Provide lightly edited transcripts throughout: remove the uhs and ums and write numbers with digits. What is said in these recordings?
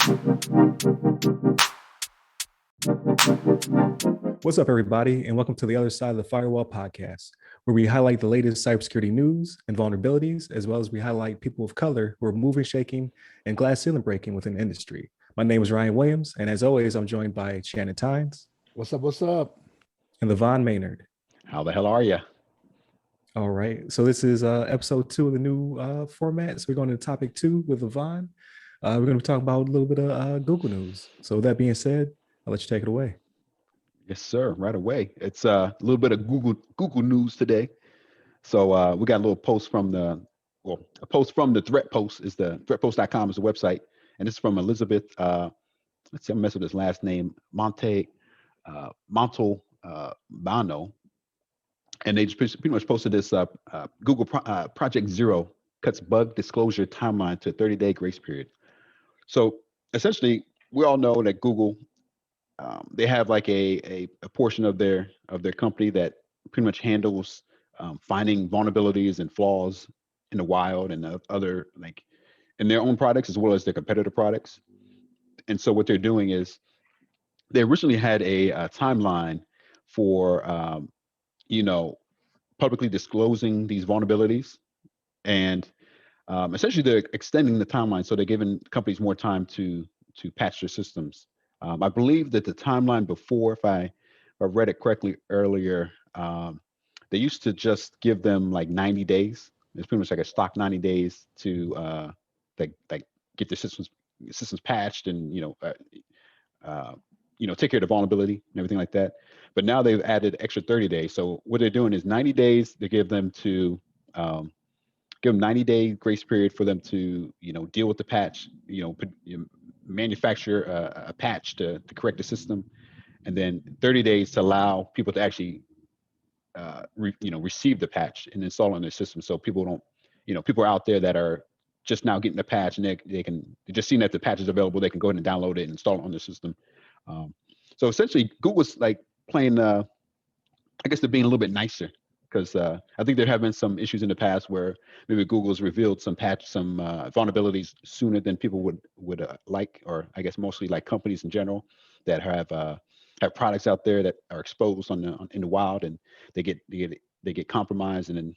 What's up, everybody, and welcome to the other side of the Firewall podcast, where we highlight the latest cybersecurity news and vulnerabilities, as well as we highlight people of color who are moving, shaking, and glass ceiling breaking within the industry. My name is Ryan Williams, and as always, I'm joined by Shannon What's up? What's up? and LeVon Maynard. How the hell are you? All right, so this is episode 2 of the new format. So we're going to topic 2 with LeVon. We're going to talk about a little bit of Google news. So with that being said, I'll let you take it away. Yes, sir. Right away. It's a little bit of Google news today. So we got a little post from a post from the threat post is the threatpost.com is the website, and it's from Elizabeth. Let's see, I'm messing with his last name, Montalbano, and they just pretty much posted this. Google Project Zero cuts bug disclosure timeline to a 30-day grace period. So essentially, we all know that Google. They have like a portion of their company that pretty much handles finding vulnerabilities and flaws in the wild and other like in their own products as well as their competitor products. And so what they're doing is they originally had a timeline for publicly disclosing these vulnerabilities, and essentially they're extending the timeline, so they're giving companies more time to patch their systems. I believe that the timeline before, if I read it correctly earlier, they used to just give them like 90 days. It's pretty much like a stock 90 days to like get their systems patched and take care of the vulnerability and everything like that. But now they've added extra 30 days. So what they're doing is 90 days. They give them 90-day grace period for them to deal with the patch, manufacture a patch to correct the system, and then 30 days to allow people to actually receive the patch and install it on their system. So people don't, people are out there that are just now getting the patch, and they're just seeing that the patch is available. They can go ahead and download it and install it on their system. So essentially, Google's like playing, I guess they're being a little bit nicer, because I think there have been some issues in the past where maybe Google's revealed some vulnerabilities sooner than people would like, or I guess mostly like companies in general that have products out there that are exposed in the wild, and they get compromised. And then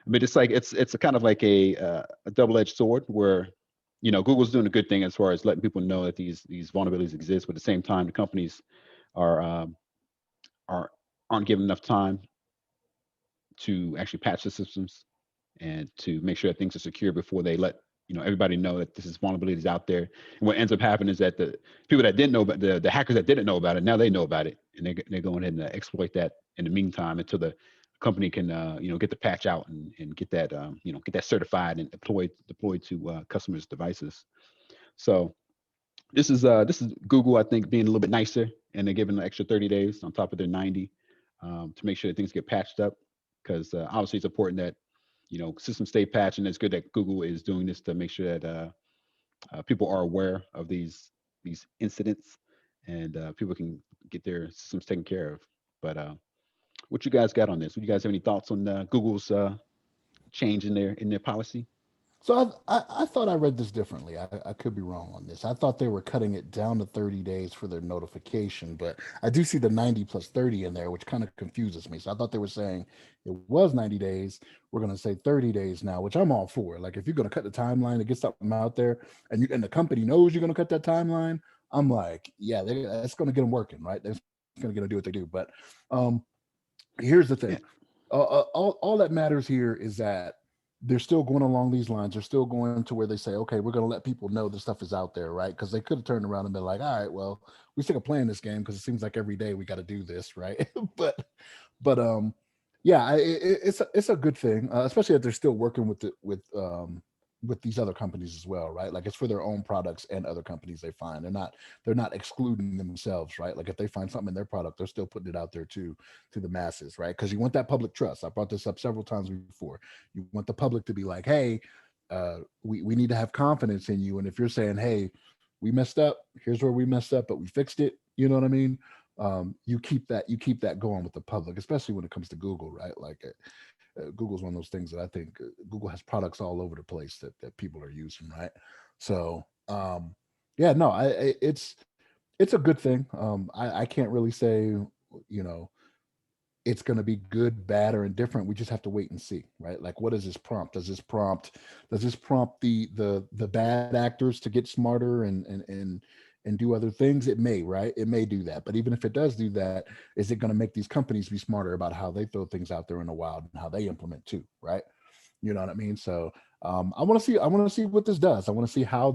I mean, it's a kind of like a double-edged sword where Google's doing a good thing as far as letting people know that these vulnerabilities exist, but at the same time the companies aren't given enough time to actually patch the systems and to make sure that things are secure before they let everybody know that this is vulnerabilities out there. And what ends up happening is that the people that didn't know about the hackers that didn't know about it, now they know about it, and they're going ahead and exploit that in the meantime until the company can get the patch out and get that get that certified and deployed to customers' devices. So this is Google, I think, being a little bit nicer, and they're giving an extra 30 days on top of their 90 to make sure that things get patched up, because obviously it's important that systems stay patched, and it's good that Google is doing this to make sure that people are aware of these incidents, and people can get their systems taken care of. But what you guys got on this? Would you guys have any thoughts on Google's change in their policy? So I thought I read this differently. I could be wrong on this. I thought they were cutting it down to 30 days for their notification, but I do see the 90 plus 30 in there, which kind of confuses me. So I thought they were saying it was 90 days. We're going to say 30 days now, which I'm all for. Like, if you're going to cut the timeline to get something out there, and the company knows you're going to cut that timeline, I'm like, yeah, that's going to get them working, right? That's going to get them to do what they do. But here's the thing. All that matters here is that they're still going along these lines. They're still going to where they say, okay, we're going to let people know this stuff is out there, right? Because they could have turned around and been like, all right, well, we still playing this game because it seems like every day we got to do this, right? but yeah, it's a good thing, especially if they're still working with these other companies as well, right? Like, it's for their own products and other companies they find. They're not excluding themselves, right? Like, if they find something in their product, they're still putting it out there to the masses, right? Because you want that public trust. I brought this up several times before. You want the public to be like, hey, we need to have confidence in you. And if you're saying, hey, we messed up, here's where we messed up, but we fixed it, you know what I mean? You keep that going with the public, especially when it comes to Google, right? Like, Google's one of those things that I think Google has products all over the place that people are using, right? So Yeah, no, it's a good thing. I can't really say, you know, it's going to be good, bad, or indifferent. We just have to wait and see, right? Like, what does this prompt? Does this prompt the bad actors to get smarter and do other things? It may, right? It may do that. But even if it does do that, is it going to make these companies be smarter about how they throw things out there in the wild and how they implement too, right? You know what I mean? So I want to see. I want to see what this does. I want to see how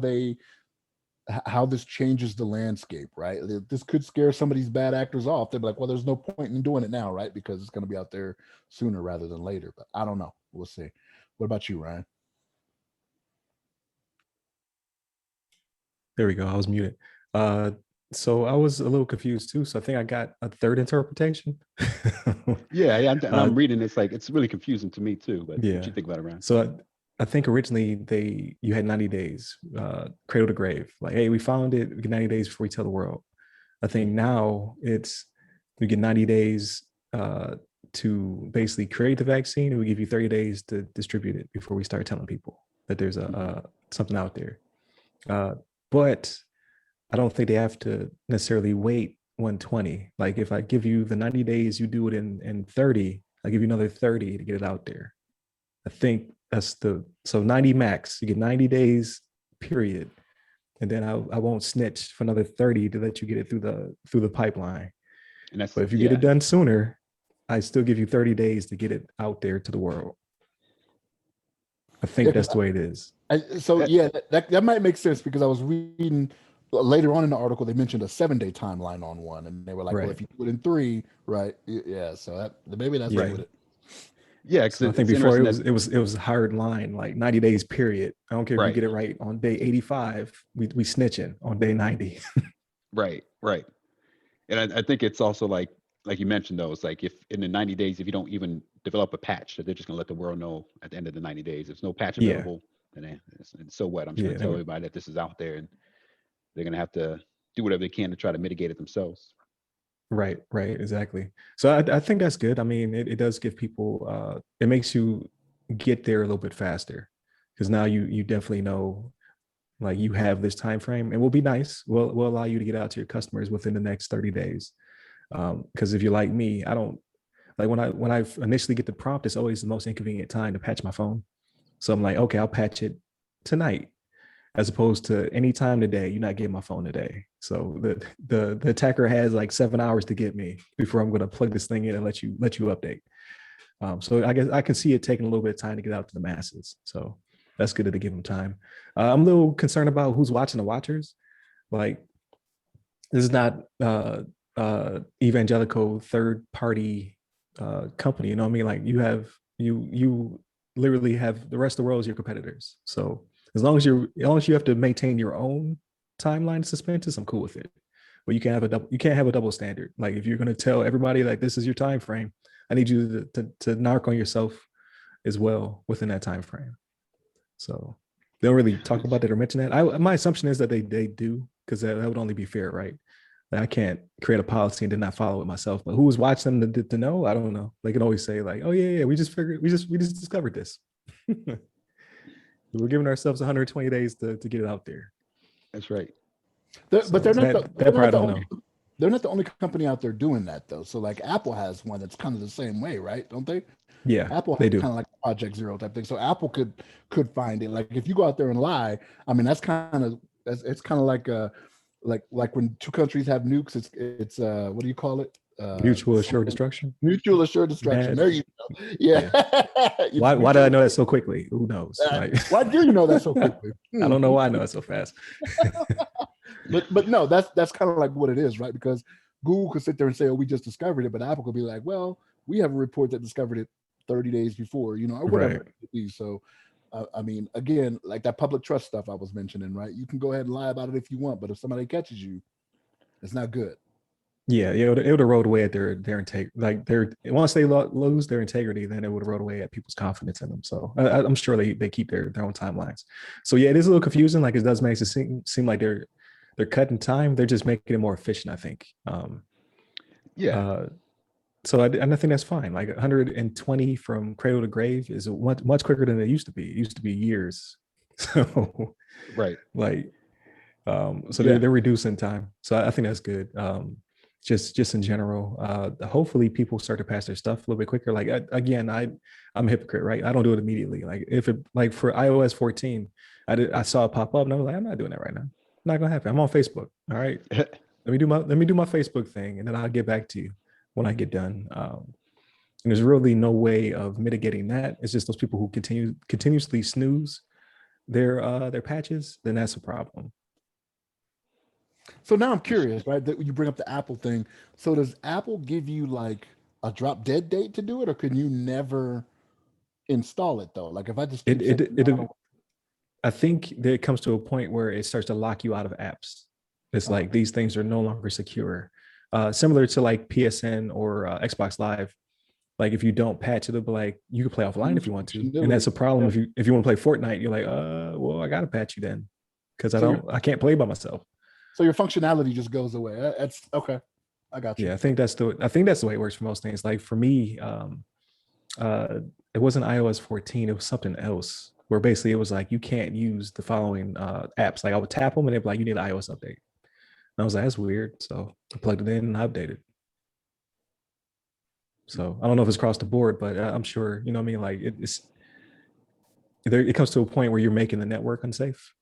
this changes the landscape, right? This could scare some of these bad actors off. They'd be like, well, there's no point in doing it now, right? Because it's going to be out there sooner rather than later. But I don't know. We'll see. What about you, Ryan? There we go. I was muted. So I was a little confused too. So I think I got a third interpretation. Yeah, and I'm reading. It's like it's really confusing to me too. But Yeah. what you think about it, Ryan? So I think originally you had 90 days, cradle to grave. Like, hey, we found it. We get 90 days before we tell the world. I think now we get 90 days to basically create the vaccine, and we give you 30 days to distribute it before we start telling people that there's something out there. But I don't think they have to necessarily wait 120. Like if I give you the 90 days, you do it in 30, I give you another 30 to get it out there. I think so 90 max, you get 90 days period. And then I won't snitch for another 30 to let you get it through the pipeline. But if you get it done sooner, I still give you 30 days to get it out there to the world. I think that's the way it is. That might make sense because I was reading later on in the article, they mentioned a 7-day timeline on one, and they were like, well, if you do it in 3, right? Yeah. So maybe that's right with it. Yeah, because I think before it was a hard line, like 90 days period. I don't care if you get it right on day 85, we snitching on day 90. Right. And I think it's also like you mentioned though, it's like if in the 90 days, if you don't even develop a patch, that they're just gonna let the world know at the end of the 90 days. If there's no patch available, then so what? I'm just gonna tell everybody that this is out there, and they're gonna have to do whatever they can to try to mitigate it themselves. Right, exactly. So I think that's good. I mean, it does give people, it makes you get there a little bit faster, because now you definitely know, like, you have this time frame, and we'll be nice. We'll allow you to get out to your customers within the next 30 days. Because if you're like me, I don't like when I initially get the prompt, it's always the most inconvenient time to patch my phone. So I'm like, okay, I'll patch it tonight, as opposed to any time today. You're not getting my phone today. So the attacker has like 7 hours to get me before I'm going to plug this thing in and let you update. So I guess I can see it taking a little bit of time to get out to the masses. So that's good to give them time. I'm a little concerned about who's watching the watchers. Like, this is not evangelical third party company. You know what I mean? Like, you literally have the rest of the world as your competitors. So as long as you have to maintain your own timeline suspense, I'm cool with it. But you can't have a double standard. Like, if you're going to tell everybody like this is your time frame, I need you to narc on yourself as well within that time frame. So they don't really talk about that or mention that. My assumption is that they do, because that would only be fair, right? Like, I can't create a policy and then not follow it myself. But who was watching them to know? I don't know. They can always say like, oh yeah, we just discovered this. We're giving ourselves 120 days to get it out there. That's right. But they're not the only company out there doing that though. So like Apple has one that's kind of the same way, right? Don't they? Yeah, Apple has kind of like Project Zero type thing. So Apple could find it. Like if you go out there and lie, I mean it's kind of like when two countries have nukes, it's what do you call it? Mutual assured destruction. Mutual assured destruction. There you go. Yeah. Why did I know that so quickly? Who knows? Why do you know that so quickly? I don't know why I know that so fast. but no, that's kind of like what it is, right? Because Google could sit there and say, "Oh, we just discovered it," but Apple could be like, "Well, we have a report that discovered it 30 days before, or whatever it could be." So, I mean, again, like that public trust stuff I was mentioning, right? You can go ahead and lie about it if you want, but if somebody catches you, it's not good. Yeah, it would erode away at their integrity. Like, once they lose their integrity, then it would erode away at people's confidence in them. So I'm sure they keep their own timelines. So yeah, it is a little confusing. Like, it does make it seem like they're cutting time. They're just making it more efficient, I think. So I think that's fine. Like 120 from cradle to grave is much quicker than it used to be. It used to be years. So right, like, So they're reducing time. So I think that's good. Just in general, hopefully people start to pass their stuff a little bit quicker. Like again, I'm a hypocrite, right? I don't do it immediately. Like if it like for iOS 14, I saw it pop up and I was like, I'm not doing that right now. Not gonna happen. I'm on Facebook. All right. Let me do my Facebook thing, and then I'll get back to you when I get done. And there's really no way of mitigating that. It's just those people who continuously snooze their patches, then that's a problem. So now I'm curious, right? That you bring up the Apple thing. So does Apple give you like a drop dead date to do it, or can you never install it though? Like if I just keep I think that it comes to a point where it starts to lock you out of apps. It's like these things are no longer secure. Similar to like PSN or Xbox Live. Like if you don't patch it, it'll be like you can play offline if you want to, and that's a problem. If you want to play Fortnite, you're like, well, I gotta patch you then, because I can't play by myself. So your functionality just goes away. That's okay. I got you. Yeah, I think that's the way it works for most things. Like for me, it wasn't iOS 14, it was something else where basically it was like you can't use the following apps. Like I would tap them and they'd be like, you need an iOS update. And I was like, that's weird. So I plugged it in and I updated. So I don't know if it's across the board, but I'm sure, you know what I mean? Like it comes to a point where you're making the network unsafe.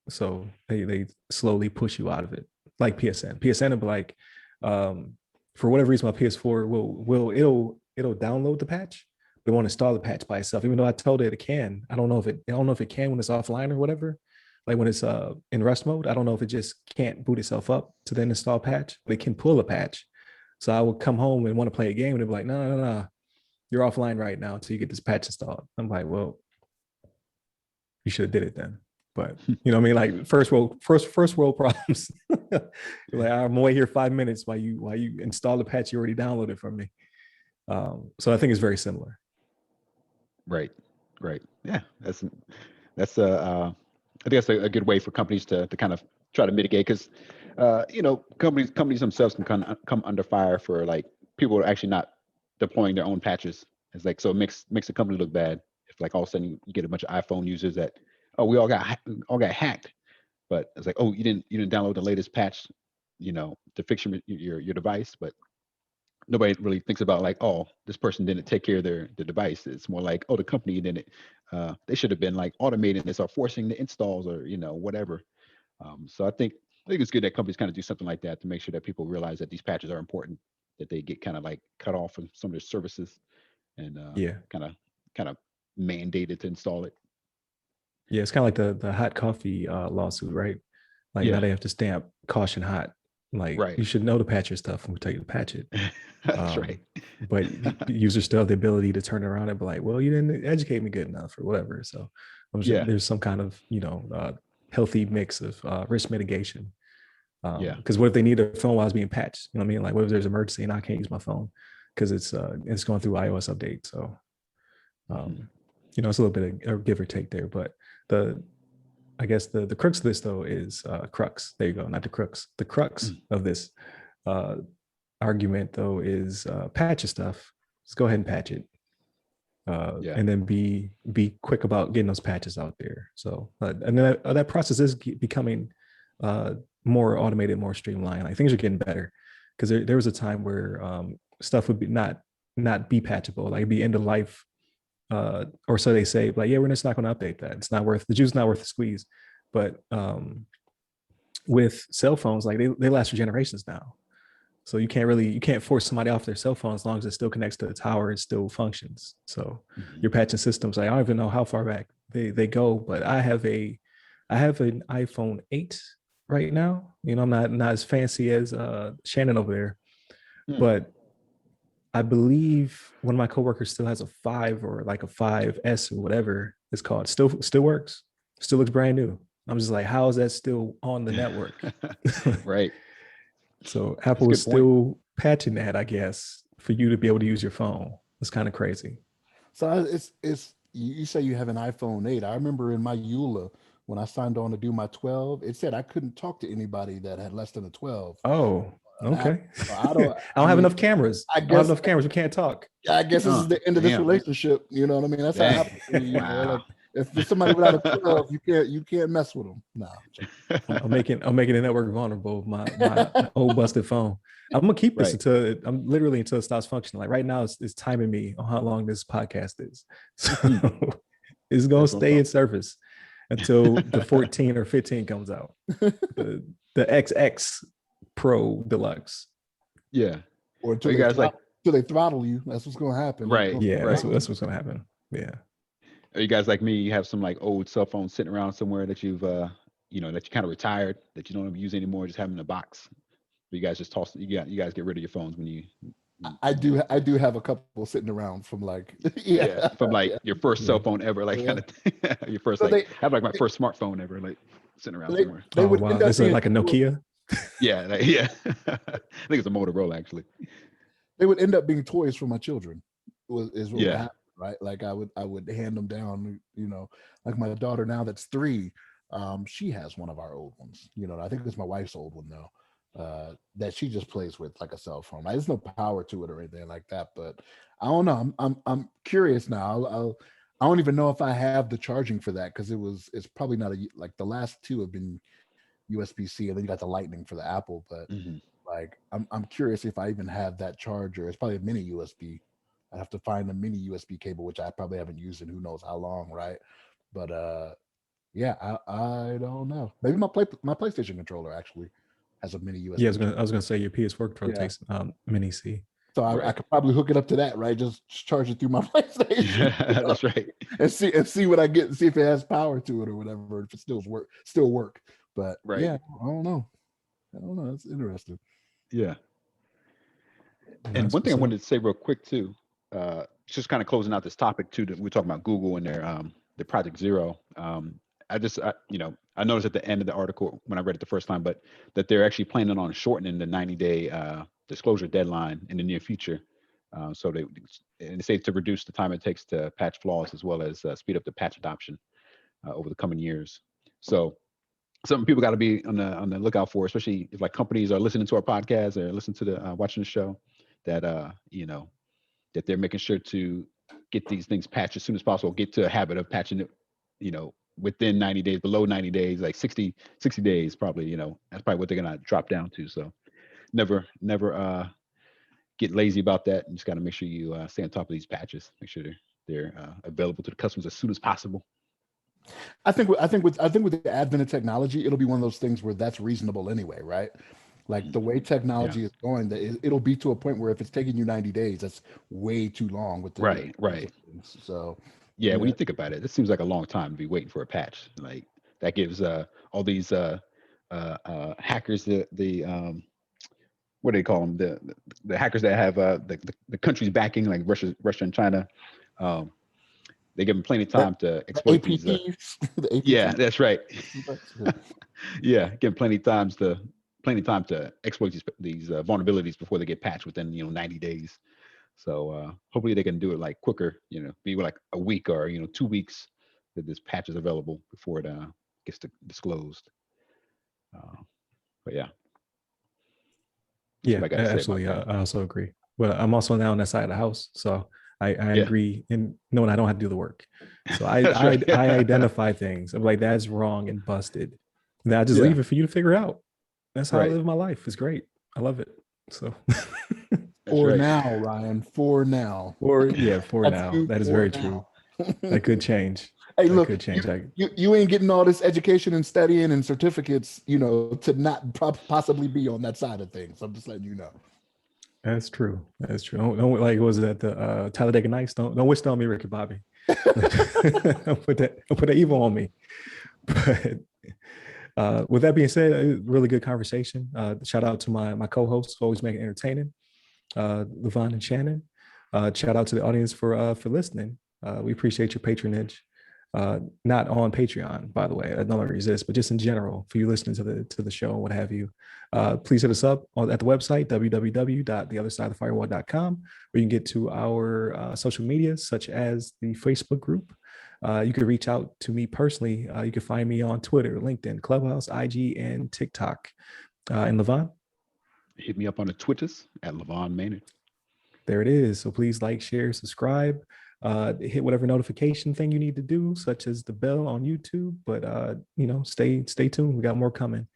So they slowly push you out of it. Like PSN will be like, for whatever reason, my PS4 it'll download the patch, but it won't install the patch by itself. Even though I told it can, I don't know if it can when it's offline or whatever. Like when it's in rest mode, I don't know if it just can't boot itself up to then install patch, but it can pull a patch. So I would come home and want to play a game and they'd be like, no, you're offline right now until you get this patch installed. I'm like, well, you should have did it then. But you know what I mean? Like first world problems. Like I'm gonna wait here 5 minutes while you install the patch you already downloaded from me. So I think it's very similar. Right. Yeah, I think that's a good way for companies to kind of try to mitigate, because companies themselves can come under fire for like people are actually not deploying their own patches. It's like, so it makes the company look bad if like all of a sudden you get a bunch of iPhone users that, we all got hacked, but it's like, you didn't download the latest patch, to fix your device, but nobody really thinks about like, this person didn't take care of the device. It's more like, the company didn't. They should have been like automating this or forcing the installs or whatever. So I think it's good that companies kind of do something like that to make sure that people realize that these patches are important, that they get kind of like cut off from some of their services, and kind of mandated to install it. Yeah, it's kind of like the hot coffee lawsuit, right? Like now they have to stamp caution hot. Like you should know to patch your stuff and we tell you to patch it. That's right. But users still have the ability to turn around and be like, well, you didn't educate me good enough or whatever. So I'm sure there's some kind of, healthy mix of risk mitigation. Because what if they need their phone while it's being patched? You know what I mean? Like what if there's an emergency and I can't use my phone because it's going through iOS update. So, it's a little bit of give or take there. But I guess the crux of this though is crux. There you go. Not the crux. The crux of this argument though is patch your stuff. Just go ahead and patch it. And then be quick about getting those patches out there. So and then that process is becoming more automated, more streamlined. Like things are getting better, because there was a time where stuff would be not be patchable, like it'd be end of life, or so they say. Like, we're just not going to update that. It's not worth the juice, not worth the squeeze. But with cell phones, like they last for generations now. So you can't force somebody off their cell phone as long as it still connects to the tower, it still functions. So your patching systems, like, I don't even know how far back they go, but I have an iPhone 8 right now. I'm not as fancy as Shannon over there, but I believe one of my coworkers still has a 5 or like a 5S or whatever it's called. Still works. Still looks brand new. I'm just like, how is that still on the network? Right. So Apple is still patching that, I guess, for you to be able to use your phone. It's kind of crazy. So it's you say you have an iPhone 8. I remember in my EULA when I signed on to do my 12, it said I couldn't talk to anybody that had less than a 12. Oh, okay. I don't have enough cameras. I guess don't have enough cameras. We can't talk. I guess this is the end of this relationship. You know what I mean? That's how it happens. Wow. Like, If there's somebody without a 12, you can't mess with them. No. I'm making the network vulnerable with my old busted phone. I'm gonna keep this until it stops functioning. Like right now, it's timing me on how long this podcast is. So it's gonna stay in service until the 14 or 15 comes out. The XX Pro Deluxe. Yeah. Or until they throttle you. That's what's gonna happen. Right. Yeah, right. that's what's gonna happen. Yeah. Are you guys like me? You have some like old cell phones sitting around somewhere that you've that you kind of retired, that you don't use anymore, just have them in a box. But you guys just toss. You guys get rid of your phones when you. I do have a couple sitting around from like from like your first cell phone ever, like kind of your first have like my first smartphone ever, like sitting around somewhere. Wow, this is like a Nokia. Yeah. I think it's a Motorola actually. They would end up being toys for my children. Is what would happen. Right, like I would hand them down, like my daughter now that's 3, she has one of our old ones, I think it's my wife's old one though, that she just plays with like a cell phone. There's no power to it or anything like that, but I don't know. I'm curious now. I don't even know if I have the charging for that, because it's probably not like the last 2 have been USB-C, and then you got the Lightning for the Apple, but like I'm curious if I even have that charger. It's probably a mini USB. I have to find a mini USB cable, which I probably haven't used in who knows how long, right? But I don't know. Maybe my PlayStation controller actually has a mini USB. Yeah, I was gonna say your PS4 controller takes mini C. So I could probably hook it up to that, right? Just charge it through my PlayStation. That's right. And see what I get, and see if it has power to it or whatever, if it still work. But yeah, I don't know. It's interesting. Yeah. And one thing I wanted to say real quick too, just kind of closing out this topic too, that we're talking about Google and their Project Zero. I noticed at the end of the article when I read it the first time, but that they're actually planning on shortening the 90-day disclosure deadline in the near future. So they say to reduce the time it takes to patch flaws, as well as speed up the patch adoption over the coming years. So something people got to be on the lookout for, especially if like companies are listening to our podcast or listening to the watching the show, that that they're making sure to get these things patched as soon as possible, get to a habit of patching it, within 90 days, below 90 days, like 60 days, probably, that's probably what they're going to drop down to. So never get lazy about that. You just got to make sure you stay on top of these patches, make sure they're available to the customers as soon as possible. I think with the advent of technology, it'll be one of those things where that's reasonable anyway, right? Like the way technology is going, that it'll be to a point where if it's taking you 90 days, that's way too long. With the right. So when you think about it, it seems like a long time to be waiting for a patch. Like that gives all these hackers the what do they call them, the hackers that have the countries backing, like Russia and China. They give them plenty of time to exploit these. Yeah, that's right. Yeah, give them plenty of time to exploit these vulnerabilities before they get patched within 90 days. So hopefully they can do it like quicker. Be like a week or 2 weeks that this patch is available before it gets disclosed. But yeah. Yeah, absolutely. I also agree. But I'm also now on that side of the house, so I agree in knowing I don't have to do the work. So I identify things. I'm like, that's wrong and busted. And I just leave it for you to figure out. That's how I live my life. It's great. I love it. So now, Ryan, for now. For now. That is very true. That could change. Hey, look, you ain't getting all this education and studying and certificates, to not possibly be on that side of things. I'm just letting you know. That's true. Don't like, was it at the Talladega Nights? Don't wish that on me, Ricky Bobby. Don't put that evil on me. But with that being said, really good conversation. Shout out to my co-hosts, always making it entertaining, LeVon and Shannon. Shout out to the audience for listening. We appreciate your patronage. Not on Patreon, by the way, that no longer exists, but just in general for you listening to the show and what have you. Please hit us up at the website www.theothersideofthefirewall.com, where you can get to our social media, such as the Facebook group. You can reach out to me personally. You can find me on Twitter, LinkedIn, Clubhouse, IG, and TikTok. And LeVon? Hit me up on the Twitters at LeVon Maynard. There it is. So please like, share, subscribe. hit whatever notification thing you need to do, such as the bell on YouTube. But stay tuned. We got more coming.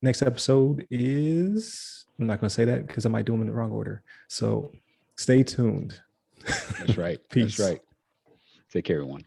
Next episode is, I'm not going to say that because I might do them in the wrong order. So stay tuned. That's right. Peace. That's right. Take care, everyone.